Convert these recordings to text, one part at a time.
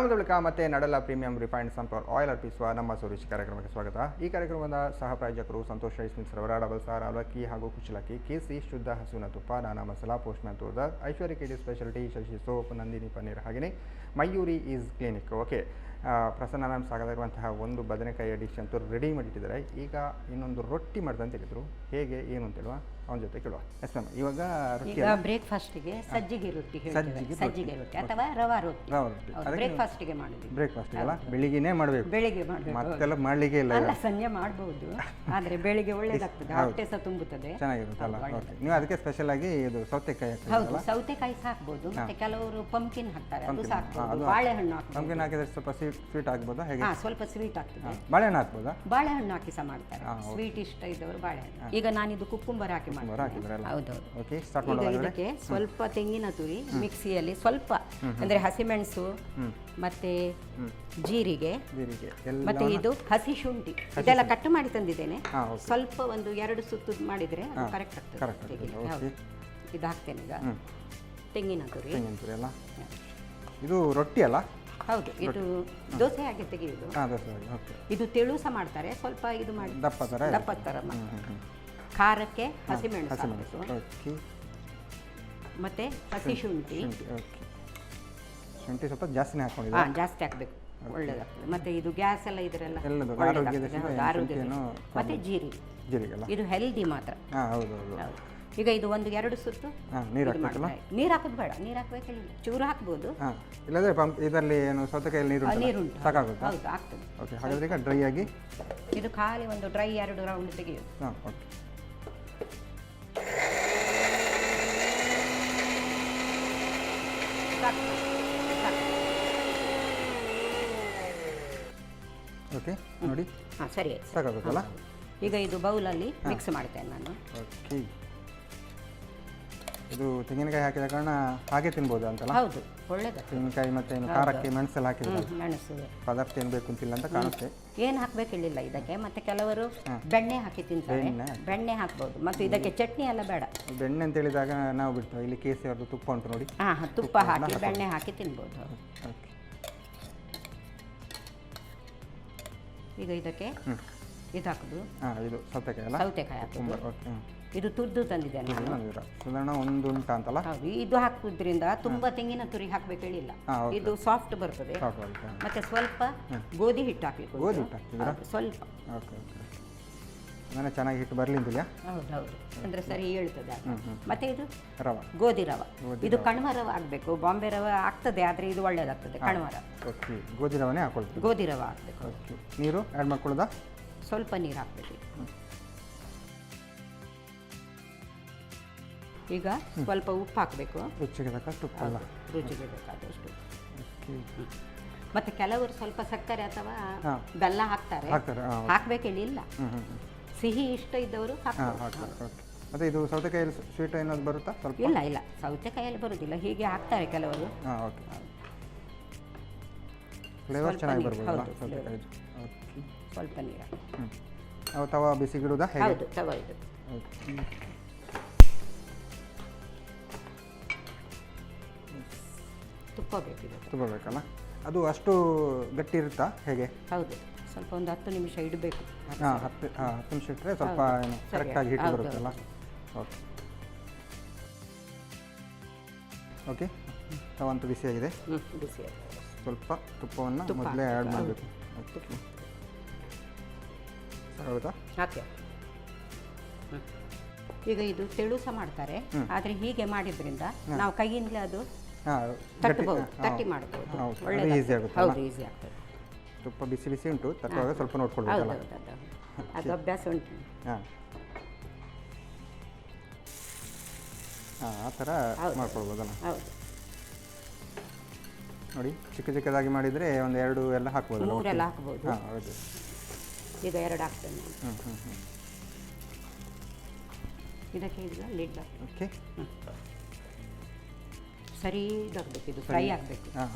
ವಿರಾಮದ ಬಳಿಕ ಮತ್ತೆ ನಡಲ ಪ್ರೀಮಿಯಂ ರಿಫೈನ್ಡ್ ಸನ್ಫ್ಲವರ್ ಆಯಿಲ್ ಅರ್ಪಿಸುವ ನಮ್ಮ ಸುರುಚಿ ಕಾರ್ಯಕ್ರಮಕ್ಕೆ ಸ್ವಾಗತ. ಈ ಕಾರ್ಯಕ್ರಮದ ಸಹ ಪ್ರಾಯೋಜಕರು ಸಂತೋಷ್ ರೈಸ್ ಮಿಲ್ಸ್ ರವರ ಡಬಲ್ ಸ್ಟಾರ್ ಅವಲಕ್ಕಿ ಹಾಗೂ ಕುಶಲಕ್ಕಿ, KC ಶುದ್ಧ ಹಸುವಿನ ತುಪ್ಪ, ನಾನಾ ಮಸಾಲಾ, ಪೋಸ್ಟ್ಮ್ಯಾನ್ ತೋರ್ದಾರ್, Aishwarya KD speciality, Shashi soap, Nandini paneer, ಹಾಗೆಯೇ Mayuri ease clinic. Okay, Prasanna ma'am ಸಾಗದಿರುವಂತಹ ಒಂದು ಬದನೆಕಾಯಿಯ ಡಿಶ್ ಅಂತೂ ರೆಡಿ ಮಾಡಿಟ್ಟಿದ್ದಾರೆ. ಈಗ ಇನ್ನೊಂದು ರೊಟ್ಟಿ ಮಾಡ್ದಂತ ಹೇಳಿದ್ರು, ಹೇಗೆ ಏನು ಅಂತೇಳುವ ಅವನ ಜೊತೆ ಕೇಳುವ. ಎಸ್ ಮ್ಯಾಮ್, ಇವಾಗ ಬ್ರೇಕ್ಫಾಸ್ಟಿಗೆ ಸಜ್ಜಿಗೆ ರೊಟ್ಟಿ, ಸಜ್ಜಿಗೆ ರೊಟ್ಟಿ ಅಥವಾ ರವಾ ರೊಟ್ಟಿ ಬ್ರೇಕ್ಫಾಸ್ಟಿಗೆ ಮಾಡೋದು. ಬ್ರೇಕ್ಫಾಸ್ಟಿಗೆ ಅಲ್ಲ, ಬೆಳಿಗ್ಗೆನೇ ಮಾಡಬೇಕು, ಬೆಳಿಗ್ಗೆ ಮಾಡಬೇಕು, ಮತ್ತೆಲ್ಲ ಮಾಡಲಿಕ್ಕೆ ಇಲ್ಲ. ಅಲ್ಲ, ಸಂಜೆ ಮಾಡಬಹುದು, ಆದರೆ ಬೆಳಿಗ್ಗೆ ಒಳ್ಳೇದಾಗ್ತದೆ, ಹೊಟ್ಟೆ ಸಹ ತುಂಬುತ್ತದೆ, ಚೆನ್ನಾಗಿರುತ್ತಲ್ಲ. ನೀವು ಅದಕ್ಕೆ ಸ್ಪೆಷಲ್ ಆಗಿ ಇದು ಸೌತೆಕಾಯಿ ಹೌದು, ಸೌತೆಕಾಯಿ ಸಾಕ್ಬೋದು. ಮತ್ತೆ ಕೆಲವರು ಪಂಪ್ಕಿನ್ ಹಾಕ್ತಾರೆ, ಅದು ಸಾಕ್ಬೋದು. ಬಾಳೆಹಣ್ಣು ಹಾಕ್ಬೋದು. ಪಂಪ್ಕಿನ್ ಹಾಕಿದ್ರೆ ಸ್ವಲ್ಪ ಸ್ವೀಟ್ ಆಗ್ಬೋದಾ? ಹೇಗೆ? ಸ್ವಲ್ಪ ಸ್ವೀಟ್ ಆಗ್ತದೆ. ಬಾಳೆಹಣ್ಣು ಹಾಕ್ಬೋದಾ? ಬಾಳೆಹಣ್ಣು ಹಾಕಿ ಸಹ ಮಾಡ್ತಾರೆ. ಸ್ವೀಟ್ ಇಷ್ಟ ಇದ್ದವರು ಬಾಳೆಹಣ್ಣು. ಈಗ ನಾನಿದು ಕುಕ್ಕುಂಬರ್ ಹಾಕಿ ಮಾಡ್ತೀನಿ. ಹೌದೌದು. ಈಗ ಇದಕ್ಕೆ ಸ್ವಲ್ಪ ತೆಂಗಿನ ತುರಿ ಮಿಕ್ಸಿಯಲ್ಲಿ ಸ್ವಲ್ಪ, ಅಂದ್ರೆ ಹಸಿಮೆಣಸು ಮತ್ತೆ ಜೀರಿಗೆ ಮತ್ತೆ ಇದು ಹಸಿ ಶುಂಠಿ ಇದೆಲ್ಲ ಕಟ್ ಮಾಡಿ ತಂದಿದ್ದೇನೆ. ಸ್ವಲ್ಪ ಒಂದು 2 ಸುತ್ತು ಮಾಡಿದ್ರೆ ಅದು ಕರೆಕ್ಟ್ ಆಗ್ತದೆ. ಇದು ಹಾಕ್ತೇನೆ ಈಗ. ತೆಂಗಿನ ತುರಿ ಅಲ್ಲ, ಇದು ರೊಟ್ಟಿ ಅಲ್ಲ? ಹೌದು, ಇದು ದೋಸೆ ಹಾಗೆ ತೆಗೆಯುವುದು. ಇದು ತೆಳು ಸಹ ಮಾಡ್ತಾರೆ, ಸ್ವಲ್ಪ ಇದು ಮಾಡಿ ದಪ್ಪ ತರ ಖಾರಕ್ಕೆ ಹಸಿಮೆಣಸು ಮತ್ತೆ ಹಸಿ ಶುಂಠಿ ಸ್ವಲ್ಪ ಜಾಸ್ತಿನೇ ಹಾಕೊಂಡಿದ್ದೆ. ಜಾಸ್ತಿ ಹಾಕಬೇಕು, ಒಳ್ಳೇದಾಗ್ತದೆ. ಮತ್ತೆ ಇದು ಗ್ಯಾಸ್ ಎಲ್ಲ ಇದರೆಲ್ಲ ಆರೋಗ್ಯ. ಮತ್ತೆ ಜೀರಿಗೆ, ಇದು ಹೆಲ್ದಿ ಮಾತ್ರ. ಈಗ ಇದು 1-2 ಸುತ್ತು ನೀರು ಹಾಕೋದು ಬೇಡ, ನೀರು ಹಾಕಬೇಕಿಲ್ಲ, ಚೂರು ಹಾಕ್ಬೋದು. ಇಲ್ಲದ್ರೆ ಇದರಲ್ಲಿ ಏನು ಸೌತೆಕಾಯಲ್ಲಿ ನೀರುಂಟು ಸಾಕಾಗುತ್ತೆ? ಹೌದು, ಆಗ್ತದೆ. ಓಕೆ, ಹಾಗಾದ್ರೆ ಈಗ ಡ್ರೈ ಆಗಿ ಇದು ಖಾಲಿ ಒಂದು ಡ್ರೈ 2 ರೌಂಡ್ ತೆಗೆಯೋದು. ಓಕೆ, ಓಕೆ ನೋಡಿ. ಸರಿ, ಸಾಕಾಗುತ್ತಲ್ಲ. ಈಗ ಇದು ಬೌಲಲ್ಲಿ ಮಿಕ್ಸ್ ಮಾಡ್ತೇನೆ ನಾನು. ಓಕೆ, ಇದು ತೆಂಗಿನಕಾಯಿ ಹಾಕಿದ ಕಾರಣ ಹಾಗೆ ತಿನ್ಬೋದು ಅಂತಲ್ಲ? ಹೌದು, ಒಳ್ಳೇದು. ತೆಂಗಿನಕಾಯಿ ಮತ್ತೆ ಏನು ಖಾರಕ್ಕೆ ಮೆಣಸೆಲ್ಲ ಹಾಕಿದ್ರೆ ಮೆಣಸು ಪದಾರ್ಥ ಏನು ಬೇಕು ಅಂತಿಲ್ಲ ಅಂತ ಕಾಣುತ್ತೆ. ಏನು ಹಾಕಬೇಕಿಲ್ಲ ಇದಕ್ಕೆ. ಮತ್ತೆ ಕೆಲವರು ಬೆಣ್ಣೆ ಹಾಕಿ ತಿಂತಾರೆ, ಬೆಣ್ಣೆ ಹಾಕ್ಬೋದು. ಮತ್ತು ಇದಕ್ಕೆ ಚಟ್ನಿ ಎಲ್ಲ ಬೇಡ. ಬೆಣ್ಣೆ ಅಂತ ಹೇಳಿದಾಗ ನಾವು ಬಿಡ್ತೇವೆ, ಇಲ್ಲಿ KC ಅವ್ರದ್ದು ತುಪ್ಪ ಉಂಟು ನೋಡಿ. ತುಪ್ಪ ಹಾಕಿ ಬೆಣ್ಣೆ ಹಾಕಿ ತಿನ್ಬೋದು. ಈಗ ಇದಕ್ಕೆ ಇದು ಹಾಕೋದು, ಇದು ಸೌತೆಕಾಯಿ ಹಾಕೋದು. ಇದು ತುರ್ದು ತಂದಿದ್ದೇನೆ ಸಾಧಾರಣ 1 ಉಂಟ ಅಂತಲ್ಲ? ಹೌದು, ಇದು ಹಾಕುವುದರಿಂದ ತುಂಬಾ ತೆಂಗಿನ ತುರಿ ಹಾಕ್ಬೇಕು ಹೇಳಿಲ್ಲ, ಇದು ಸಾಫ್ಟ್ ಬರ್ತದೆ. ಮತ್ತೆ ಸ್ವಲ್ಪ ಗೋಧಿ ಹಿಟ್ಟು ಹಾಕ್ಲಿಕ್ಕೆ, ಸ್ವಲ್ಪ. ಚೆನ್ನಾಗಿ ಹಿಟ್ಟು ಬರಲಿ ಅಂತಿಲ್ಲ? ಹೌದು, ಅಂದ್ರೆ ಸರಿ ಹೇಳ್ತದೆ. ಮತ್ತೆ ಇದು ಗೋಧಿ ರವ, ಇದು ಕಣ್ಮ ರವ ಆಗಬೇಕು. ಬಾಂಬೆ ರವ ಆಗ್ತದೆ, ಆದ್ರೆ ಇದು ಒಳ್ಳೇದಾಗ್ತದೆ. ಕಣ್ಮ ರವ, ಗೋಧಿ ರವನೇ ಹಾಕೊಳ್ತೀವಿ. ಗೋಧಿ ರವ ಹಾಕ್ಬೇಕು. ನೀರು ಆ್ಯಡ್ ಮಾಡ್ಕೊಳ್ಳೋದಾ? ಸ್ವಲ್ಪ ನೀರು ಹಾಕ್ಬೇಕು. ಈಗ ಸ್ವಲ್ಪ ಉಪ್ಪು ಹಾಕಬೇಕು, ರುಚಿಗೆ ತಕ್ಕಷ್ಟು ಉಪ್ಪು ಅಲ್ಲ? ರುಚಿಗೆ ಬೇಕಾದಷ್ಟು. ಮತ್ತೆ ಕೆಲವರು ಸ್ವಲ್ಪ ಸಕ್ಕರೆ ಅಥವಾ ಬೆಲ್ಲ ಹಾಕ್ತಾರೆ, ಹಾಕ್ಬೇಕಿಲ್ಲ. ಸಿಹಿ ಇಷ್ಟ ಇದ್ದವರು ಹಾಕ್ತಾರೆ. ಮತ್ತೆ ಇದು ಸೌತೆಕಾಯಲ್ಲಿ ಸ್ವೀಟ್ ಏನಾದ್ರು ಬರುತ್ತಾ? ಸ್ವಲ್ಪ ಇಲ್ಲ, ಸೌತೆಕಾಯಲ್ಲಿ ಬರುವುದಿಲ್ಲ, ಹೀಗೆ ಹಾಕ್ತಾರೆ ಕೆಲವರು. ಫ್ಲೇವರ್ ಚೆನ್ನಾಗಿ ಬರ್ಬೋದು. ಸ್ವಲ್ಪ ನೀರು. ತವಾ ಬಿಸಿಗಿಡುವುದಾ? ಹೌದು, ತವಾ ಇದು. ತುಪ್ಪ ಬೇಕಲ್ಲ? ಅದು ಅಷ್ಟು ಗಟ್ಟಿ ಇರುತ್ತಾ ಹೇಗೆ? ಹೌದು, ಸ್ವಲ್ಪ ಒಂದು 10 ನಿಮಿಷ ಇಡಬೇಕು. 10 ನಿಮಿಷ ಇಟ್ಟರೆ ಸ್ವಲ್ಪ ಕರೆಕ್ಟಾಗಿ ಹಿಟ್ಟು ಬರುತ್ತಲ್ಲ? ಓಕೆ, ತವಂತೂ ಬಿಸಿಯಾಗಿದೆ. ಸ್ವಲ್ಪ ತುಪ್ಪವನ್ನು ಮೊದಲೇ ಆ್ಯಡ್ ಮಾಡಬೇಕು. ಹೌದಾ? ಓಕೆ. ಈಗ ಇದು ತೆಳು ಸಹ ಮಾಡ್ತಾರೆ, ಆದರೆ ಹೀಗೆ ಮಾಡಿದ್ರಿಂದ ನಾವು ಕೈಯಿಂದಲೇ ಅದು ತಟ್ಟಿ ಮಾಡಬಹುದು. ಈಸಿ ಆಗುತ್ತೆ. ಹೌದು, ಈಸಿ ಆಗ್ತದೆ. ತುಪ್ಪ ಬಿಸಿ ಉಂಟು, ತಟ್ಟುವಾಗ ಸ್ವಲ್ಪ ನೋಡ್ಕೊಳ್ಬೇಕಲ್ಲ? ಅದು ಅಭ್ಯಾಸ ಉಂಟು. ಆ ಥರ ಮಾಡ್ಕೊಳ್ಬೋದಲ್ಲ? ಹೌದು. ನೋಡಿ, ಚಿಕ್ಕದಾಗಿ ಮಾಡಿದರೆ 1-2 ಎಲ್ಲ ಹಾಕ್ಬೋದು, 3 ಎಲ್ಲ ಹಾಕ್ಬೋದು. ಹೌದು. ಈಗ 2 ಹಾಕ್ತೇನೆ. ಇದಕ್ಕೆ ಈಗ ಲಿಡ್. ಓಕೆ, ಸರಿ ಇದಾಗಬೇಕು, ಇದು ಫ್ರೈ ಆಗಬೇಕು,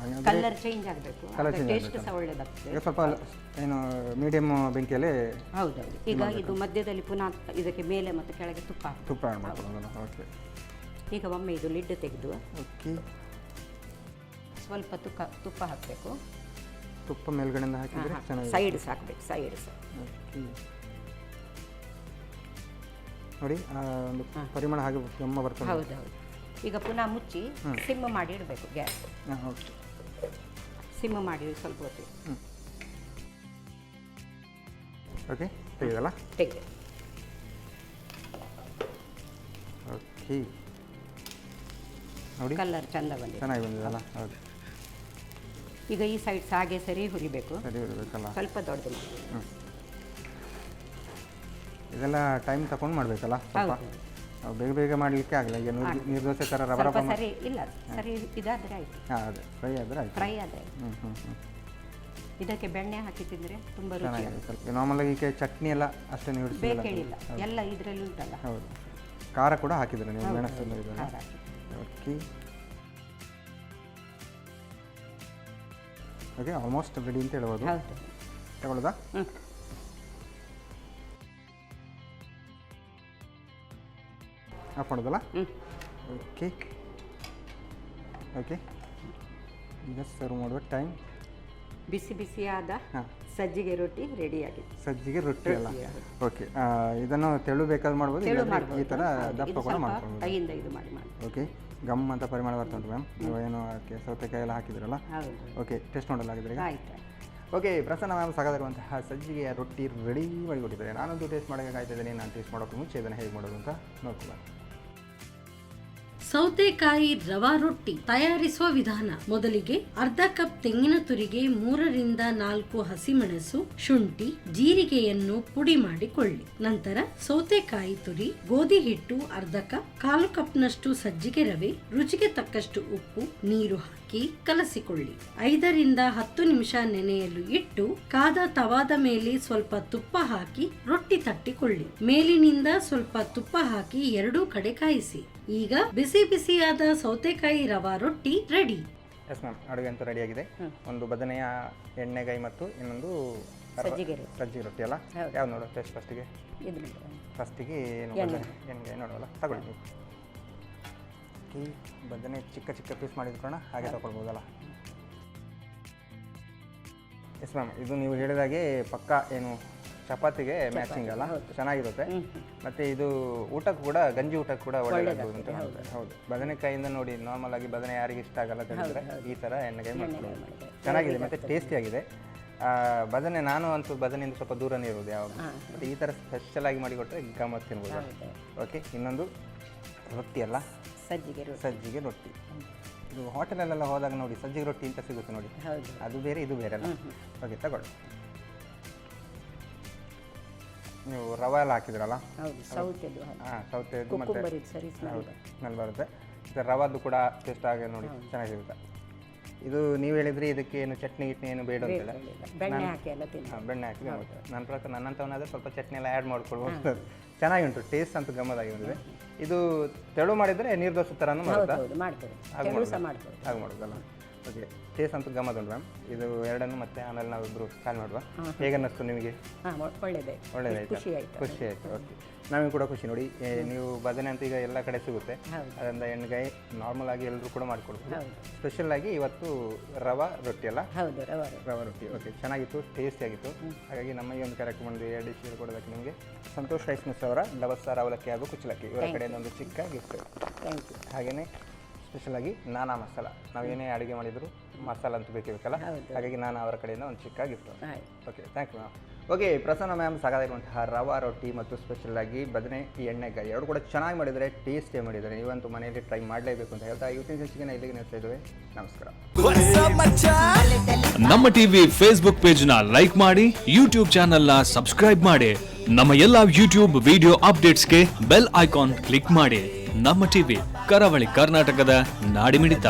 ಕಲರ್ ಚೇಂಜ್ ಆಗಬೇಕು, ಟೇಸ್ಟ್ ಸಹ ಒಳ್ಳೆದಾಗ್ತದೆ. ಸ್ವಲ್ಪ ಏನು ಮೀಡಿಯಂ ಬೆಂಕಿಯಲ್ಲಿ. ಹೌದೌದು. ಈಗ ಇದು ಮಧ್ಯದಲ್ಲಿ ಪುನಃ ಇದಕ್ಕೆ ಮೇಲೆ ಮತ್ತು ಕೆಳಗೆ ತುಪ್ಪ ಮಾಡ್ಕೊಳ್ಳೋದಲ್ಲ? ಓಕೆ. ಈಗ ಒಮ್ಮೆ ಇದು ಲಿಡ್ ತೆಗೆದು ಓಕೆ, ಸ್ವಲ್ಪ ತುಪ್ಪ ಹಾಕಬೇಕು. ತುಪ್ಪ ಮೇಲ್ಗಡೆಯಿಂದ ಹಾಕಿದರೆ ಚೆನ್ನಾಗಿ ಸೈಡ್ಸ್ ಹಾಕ್ಬೇಕು, ಸೈಡ್ಸ್. ಓಕೆ ನೋಡಿ ಒಂದು ಪರಿಮಾಣ ಹಾಗೆ ಗಮ್ಮ ಬರ್ತದೆ. ಹೌದು ಹೌದು. ಈಗ ಪುನಃ ಮುಚ್ಚಿ ಸಿಮ್ ಮಾಡಿ ಇಡಬೇಕು ಗ್ಯಾಸ್. ಓಕೆ ಸಿಮ್ ಮಾಡಿ ಸ್ವಲ್ಪ ಹೊತ್ತಿಗೆ. ಓಕೆ ತೆಗೆದಲ್ಲ? ತೆಗೆದು. ಓಕೆ ನೋಡಿ ಕಲರ್ ಚಂದ ಬಂದಿದೆ, ಚೆನ್ನಾಗಿ ಬಂದಿದೆಲ್ಲ? ಹೌದು. ಈಗ ಈ ಸೈಡ್ಸ್ ಹಾಗೆ ಸರಿ ಹುರಿಬೇಕು, ಸರಿ ಹುರಿಬೇಕಲ್ಲ? ಸ್ವಲ್ಪ ದೊಡ್ಡದು ಮಾಡಿ. ಇದೆಲ್ಲ ಟೈಮ್ ತಗೊಂಡು ಮಾಡಬೇಕಲ್ಲ ಸ್ವಲ್ಪ? ಬೇಗ ಬೇಗ ಮಾಡಲಿಕ್ಕೆ ಆಗಲ್ಲ. ಈಗ ನೀರು ದೋಸೆ ಥರ ರಬ್ಬರ್ ಸ್ವಲ್ಪ ಸರಿ ಇಲ್ಲ, ಸರಿ ಇದಾದರೆ ಆಯಿತು. ಹಾಂ ಅದೇ ಫ್ರೈ ಆದರೆ ಆಯಿತು. ಫ್ರೈ ಆದರೆ ಇದಕ್ಕೆ ಬೆಣ್ಣೆ ಹಾಕಿ ತಿಂದರೆ ತುಂಬ ರುಚಿ. ಚೆನ್ನಾಗಿದೆ. ನಾರ್ಮಲಾಗಿ ಈಗ ಚಟ್ನಿ ಎಲ್ಲ ಅಷ್ಟೇ ನೀವು ಬೇಕೇಳಿಲ್ಲ, ಎಲ್ಲ ಇದರಲ್ಲಿ ಉಂಟಲ್ಲ. ಹೌದು. ಖಾರ ಕೂಡ ಹಾಕಿದ್ರೆ ನೀವು ಮೆಣಸು ಇದೆಲ್ಲ? ಓಕೆ ಓಕೆ ಆಲ್ಮೋಸ್ಟ್ ರೆಡಿ ಅಂತ ಹೇಳ್ಬೋದು. ಹೌದು. ತಗೊಳ್ಳೋದಾ? ಆಫ್ ಮಾಡೋದಲ್ಲ? ಓಕೆ ಓಕೆ ಈಗ ಸರ್ವ್ ಮಾಡುವ ಟೈಮ್. ಬಿಸಿ ಬಿಸಿಯಾದ ಸಜ್ಜಿಗೆ ರೊಟ್ಟಿ ರೆಡಿಯಾಗಿದೆ. ಸಜ್ಜಿಗೆ ರೊಟ್ಟಿ ಅಲ್ಲ? ಓಕೆ. ಇದನ್ನು ತೆಳು ಬೇಕಾದ್ರೆ ಮಾಡ್ಬೋದು, ಈ ಥರ ದಪ್ಪ ಕೂಡ ಮಾಡ್ಬೋದು. ಕೈಯಿಂದ ಇದು ಮಾಡಿ ಮಾಡಿ. ಓಕೆ ಗಮ್ ಅಂತ ಪರಿಮಾಣ ಬರ್ತುಂಟು ಮ್ಯಾಮ್. ನೀವು ಏನು ಸೌತೆಕಾಯಿ ಎಲ್ಲ ಹಾಕಿದ್ರಲ್ಲ? ಓಕೆ ಟೇಸ್ಟ್ ನೋಡಲಾಗಿದ್ರೆ ಈಗ? ಆಯ್ತು. ಓಕೆ ಪ್ರಸನ್ನ ಮ್ಯಾಮ್ ಸಾಕಾಗಿರುವಂತಹ ಸಜ್ಜಿಗೆಯ ರೊಟ್ಟಿ ರೆಡಿ ಮಾಡಿಕೊಟ್ಟಿದ್ದಾರೆ. ನಾನಂತೂ ಟೇಸ್ಟ್ ಮಾಡೋಕ್ಕೆ ಕಾಯ್ತಿದ್ದೀನಿ. ನಾನು ಟೇಸ್ಟ್ ಮಾಡೋಕ್ಕೆ ಮುಂಚೆ ಇದನ್ನು ಹೇಗೆ ಮಾಡೋದು ಅಂತ ನೋಡ್ಕೊಂಡು. ಸೌತೆಕಾಯಿ ರವಾ ರೊಟ್ಟಿ ತಯಾರಿಸುವ ವಿಧಾನ. ಮೊದಲಿಗೆ ಅರ್ಧ ಕಪ್ ತೆಂಗಿನ ತುರಿಗೆ 3 ರಿಂದ 4 ಹಸಿಮೆಣಸು, ಶುಂಠಿ, ಜೀರಿಗೆಯನ್ನು ಪುಡಿ ಮಾಡಿಕೊಳ್ಳಿ. ನಂತರ ಸೌತೆಕಾಯಿ ತುರಿ, ಗೋಧಿ ಹಿಟ್ಟು ಅರ್ಧ ಕಪ್, 1/4 ಕಪ್ನಷ್ಟು ಸಜ್ಜಿಗೆ ರವೆ, ರುಚಿಗೆ ತಕ್ಕಷ್ಟು ಉಪ್ಪು, ನೀರು ಹಾಕಿ ಕಲಸಿಕೊಳ್ಳಿ. 5 ರಿಂದ 10 ನಿಮಿಷ ನೆನೆಯಲು ಇಟ್ಟು ಕಾದ ತವಾದ ಮೇಲೆ ಸ್ವಲ್ಪ ತುಪ್ಪ ಹಾಕಿ ರೊಟ್ಟಿ ತಟ್ಟಿಕೊಳ್ಳಿ. ಮೇಲಿನಿಂದ ಸ್ವಲ್ಪ ತುಪ್ಪ ಹಾಕಿ ಎರಡೂ ಕಡೆ ಕಾಯಿಸಿ. ಈಗ ಬಿಸಿ ಬಿಸಿಯಾದ ಸೌತೆಕಾಯಿ ರವಾ ರೊಟ್ಟಿ ರೆಡಿ. ಎಸ್ ಮ್ಯಾಮ್, ಅಡುಗೆ ಅಂತೂ ರೆಡಿಯಾಗಿದೆ. ಒಂದು ಬದನೆಯ ಎಣ್ಣೆಗಾಯಿ ಮತ್ತು ಇನ್ನೊಂದು ಸಜ್ಜಿಗೆ ರೊಟ್ಟಿ ಅಲ್ಲ? ಯಾವ್ದು ನೋಡೋ ಟೇಸ್ಟ್ ಫಸ್ಟಿಗೆ? ಫಸ್ಟಿಗೆ ಏನು ಎಣ್ಣೆಗಾಯಿ ನೋಡೋಲ್ಲ? ತಗೊಳ್ಳಿ ನೀವು. ಬದನೆ ಚಿಕ್ಕ ಚಿಕ್ಕ ಪೀಸ್ ಮಾಡಿದ್ಕೊಳ್ಳೋಣ, ಹಾಗೆ ತಗೊಳ್ಬೋದಲ್ಲ? ಎಸ್ ಮ್ಯಾಮ್, ಇದು ನೀವು ಹೇಳಿದಾಗೆ ಪಕ್ಕ ಏನು ಚಪಾತಿಗೆ ಮ್ಯಾಚಿಂಗ್ ಅಲ್ಲ? ಚೆನ್ನಾಗಿರುತ್ತೆ. ಮತ್ತು ಇದು ಊಟಕ್ಕೆ ಕೂಡ, ಗಂಜಿ ಊಟಕ್ಕೆ ಕೂಡ ಒಳ್ಳೆಯದಾಗ್ಬೋದು ಅಂತ. ಹೌದು. ಬದನೆಕಾಯಿಂದ ನೋಡಿ, ನಾರ್ಮಲ್ ಆಗಿ ಬದನೆ ಯಾರಿಗೆ ಇಷ್ಟ ಆಗಲ್ಲ ತಿಳಿದ್ರೆ ಈ ಥರ ಎಣ್ಣೆಗಾಯಿ ಮಾಡ್ಕೊಳ್ಳೋದು ಚೆನ್ನಾಗಿದೆ ಮತ್ತು ಟೇಸ್ಟಿಯಾಗಿದೆ. ಬದನೆ ನಾನು ಅಂತೂ ಬದನೆಯಿಂದ ಸ್ವಲ್ಪ ದೂರನೇ ಇರೋದು ಯಾವಾಗ. ಮತ್ತು ಈ ಥರ ಸ್ಪೆಷಲ್ ಆಗಿ ಮಾಡಿಕೊಟ್ರೆ ಗಮ್ಮತ್ತು ತಿನ್ಬೋದು. ಓಕೆ, ಇನ್ನೊಂದು ರೊಟ್ಟಿ ಅಲ್ಲ? ಸಜ್ಜಿಗೆ ರೊಟ್ಟಿ. ಇದು ಹೋಟೆಲಲ್ಲೆಲ್ಲ ಹೋದಾಗ ನೋಡಿ ಸಜ್ಜಿಗೆ ರೊಟ್ಟಿ ಅಂತ ಸಿಗುತ್ತೆ ನೋಡಿ, ಅದು ಬೇರೆ ಇದು ಬೇರೆ ಅಲ್ಲ? ಓಕೆ ತಗೊಳ್ಳಿ. ನೀವು ರವೆ ಎಲ್ಲ ಹಾಕಿದ್ರಲ್ಲ? ಸೌತೆದು ಮತ್ತು ಸ್ಮೆಲ್ ಬರುತ್ತೆ. ಮತ್ತು ರವಾದ್ದು ಕೂಡ ಟೇಸ್ಟ್ ಆಗಿ ನೋಡಿ ಚೆನ್ನಾಗಿರುತ್ತೆ. ಇದು ನೀವು ಹೇಳಿದ್ರಿ ಇದಕ್ಕೆ ಏನು ಚಟ್ನಿ ಗಿಟ್ನಿ ಏನು ಬೇಡ ಅಂತಿಲ್ಲ? ಬೆಣ್ಣೆ ಹಾಕಿ ನನ್ನ ಪ್ರಕಾರ ನನ್ನಂಥವನಾದರೆ ಸ್ವಲ್ಪ ಚಟ್ನಿ ಎಲ್ಲ ಆ್ಯಡ್ ಮಾಡ್ಕೊಳ್ಬೋದು. ಚೆನ್ನಾಗಿ ಉಂಟು, ಟೇಸ್ಟ್ ಅಂತೂ ಗಮ್ಮತ್ತಾಗಿ ಬಂದಿದೆ. ಇದು ತೆಳು ಮಾಡಿದರೆ ನೀರು ದೋಸೆ ಥರನೂ ಮಾಡುತ್ತಾ? ಹಾಗೆ ಮಾಡೋದಲ್ಲ? ಓಕೆ, ಟೇಸ್ಟ್ ಅಂತೂ ಗಮ್ಮತ್ ಉಂಟು ಮ್ಯಾಮ್. ಇದು ಎರಡನ್ನು ಮತ್ತೆ ಆಮೇಲೆ ನಾವಿಬ್ಬರು ಕಾಲ್ ಮಾಡುವ. ಹೇಗೆ ಅನ್ನಿಸ್ತು ನಿಮಗೆ? ಒಳ್ಳೆಯದಾಯ್ತು, ಖುಷಿ ಆಯಿತು. ಓಕೆ, ನಮಗೆ ಕೂಡ ಖುಷಿ. ನೋಡಿ, ನೀವು ಬದನೆ ಅಂತ ಈಗ ಎಲ್ಲ ಕಡೆ ಸಿಗುತ್ತೆ, ಅದರಿಂದ ಎಣ್ಣೆಗಾಯಿ ನಾರ್ಮಲ್ ಆಗಿ ಎಲ್ಲರೂ ಕೂಡ ಮಾಡಿಕೊಡ್ಬೋದು. ಸ್ಪೆಷಲ್ ಆಗಿ ಇವತ್ತು ರವಾ ರೊಟ್ಟಿ ಅಲ್ಲ? ರವಾ ರೊಟ್ಟಿ. ಓಕೆ, ಚೆನ್ನಾಗಿತ್ತು, ಟೇಸ್ಟಿಯಾಗಿತ್ತು. ಹಾಗಾಗಿ ನಮ್ಮ ಈ ಒಂದು ಕಾರ್ಯಕ್ರಮದಲ್ಲಿ 2 ಡಿಶ್ ಕೊಡೋದಕ್ಕೆ ನಿಮಗೆ ಸಂತೋಷ್ ರೈಸ್ ಮಿಸ್ ಅವರ ದವಸ ಅವಲಕ್ಕಿ ಹಾಗೂ ಕುಚ್ಚಲಕ್ಕಿ ಇವರ ಕಡೆಯಿಂದ ಒಂದು ಚಿಕ್ಕ ಗಿಫ್ಟ್. ಹಾಗೆಯೇ ಸ್ಪೆಷಲಾಗಿ ನಾನಾ ಮಸಾಲ, ನಾವೇನೇ ಅಡುಗೆ ಮಾಡಿದ್ರು ಮಸಾಲ ಅಂತೂ ಬೇಕಲ್ಲ, ಹಾಗಾಗಿ ನಾನು ಅವರ ಕಡೆಯಿಂದ ಒಂದು ಚಿಕ್ಕ gift. Okay, thank you ma'am. Okay, Prasanna ma'am ಸಾಕಾಗಿರುವಂತಹ ರವಾ ರೊಟ್ಟಿ ಮತ್ತು ಸ್ಪೆಷಲಾಗಿ ಬದನೆ ಎಣ್ಣೆಗಾಯಿ ಎರಡು ಕೂಡ ಚೆನ್ನಾಗಿ ಮಾಡಿದರೆ, ಟೇಸ್ಟೇ ಮಾಡಿದ್ದಾರೆ. ನೀವಂತೂ ಮನೆಯಲ್ಲಿ ಟ್ರೈ ಮಾಡಲೇಬೇಕು ಅಂತ ಹೇಳ್ತಾ ಇವತ್ತಿನ ಸಂಚಿಕೆನ ಇಲ್ಲಿಗೆ ನಿಲ್ತಾ ಇದ್ದೇವೆ. ನಮಸ್ಕಾರ. ನಮ್ಮ ಟಿವಿ ಫೇಸ್ಬುಕ್ ಪೇಜ್ ನ ಲೈಕ್ ಮಾಡಿ, ಯೂಟ್ಯೂಬ್ ಚಾನೆಲ್ ನ ಸಬ್ಸ್ಕ್ರೈಬ್ ಮಾಡಿ, ನಮ್ಮ ಎಲ್ಲ ಯೂಟ್ಯೂಬ್ ವಿಡಿಯೋ ಅಪ್ಡೇಟ್ಸ್ಗೆ ಬೆಲ್ ಐಕಾನ್ ಕ್ಲಿಕ್ ಮಾಡಿ. ನಮ್ಮ ಟಿವಿ, ಕರಾವಳಿ ಕರ್ನಾಟಕದ ನಾಡಿಮಿಡಿತ.